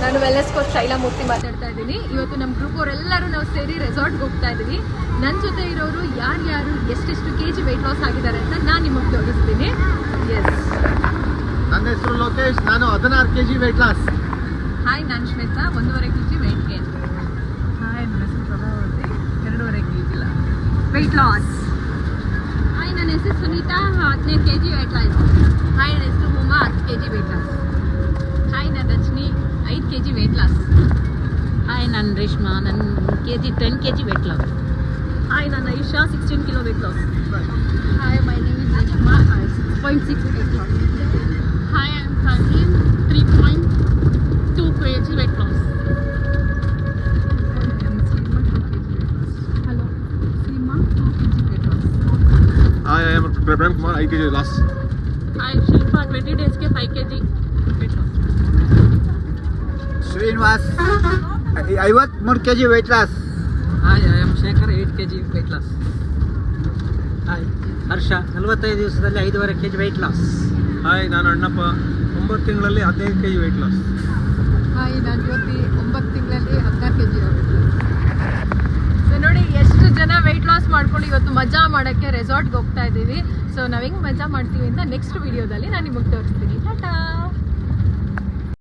ನಾನು wellness coach ಶೈಲಾಮೂರ್ತಿ ಮಾತಾಡ್ತಾ ಇದ್ದೀನಿ. ಇವತ್ತು ನಮ್ಮ ಗ್ರೂಪ್ ಅವರೆಲ್ಲರೂ ನಾವು ಸೇರಿ ರೆಸಾರ್ಟ್ಗೆ ಹೋಗ್ತಾ ಇದ್ದೀವಿ. ನನ್ನ ಜೊತೆ ಇರೋರು ಯಾರ್ಯಾರು ಎಷ್ಟೆಷ್ಟು kg ವೆಯ್ಟ್ ಲಾಸ್ ಆಗಿದ್ದಾರೆ ಅಂತ ನಾನು ನಿಮಗೆ ತೋರಿಸ್ತೀನಿ. ಎಸ್, ನನ್ನ ಹೆಸರು ಲೋಕೇಶ್, ನಾನು 16 kg ವೆಯ್ಟ್ ಲಾಸ್. ಹಾಯ್, ನಾನು Shweta, 1.5 kg weight gain. Hi, ನನ್ನ ಹೆಸರು Prabhavati, 2.5 kg weight loss. Hi, ನನ್ನ ಹೆಸರು Sunita, 15 kg weight loss. Hi, ನನ್ನ ಹೆಸರು Uma, 10 kg weight loss. Hi, ನಾನು Rajani, 5 kg weight loss. Hi, ನಾನು ರೇಷ್ಮಾ, ನನ್ನ 10 kg ವೆಯ್ಟ್ ಲಾಸ್. ಹಾಯ್, ನಾನು Aisha, 16 kg weight loss. Hi, my name is Reshma, 6.6 weight loss. Hi, I am Tanveen, 3.2 kg weight loss. Hello, Seema, 2 kg weight loss. Hi, I am Prabham Kumar, 5 kg loss. Hi, Shilpa, 20 ಡೇಸ್ಗೆ 5 kg weight loss. Srinivas, 53 kg weight loss. Hi, I am Shekhar, 8 kg weight loss. Hi, Harsha, 45 ದಿವಸದಲ್ಲಿ 5.5 kg weight loss. Hi, ನಾನು ಅಣ್ಣಪ್ಪ, 9 ತಿಂಗಳಲ್ಲಿ 15 kg weight loss. Hi, ನಾನು ಜ್ಯೋತಿ, 9 ತಿಂಗಳಲ್ಲಿ 16 kg weight loss. So ನೋಡಿ, ಎಷ್ಟು ಜನ weight loss ಮಾಡ್ಕೊಂಡು ಇವತ್ತು ಮಜಾ ಮಾಡೋಕ್ಕೆ ರೆಸಾರ್ಟ್ಗೆ ಹೋಗ್ತಾ ಇದ್ದೀವಿ. ಸೊ ನಾವು ಹೆಂಗೆ ಮಜಾ ಮಾಡ್ತೀವಿ ಅಂತ ನೆಕ್ಸ್ಟ್ ವಿಡಿಯೋದಲ್ಲಿ ನಾನು ನಿಮಗೆ ತೋರಿಸ್ತೀನಿ. ಟಾಟಾ.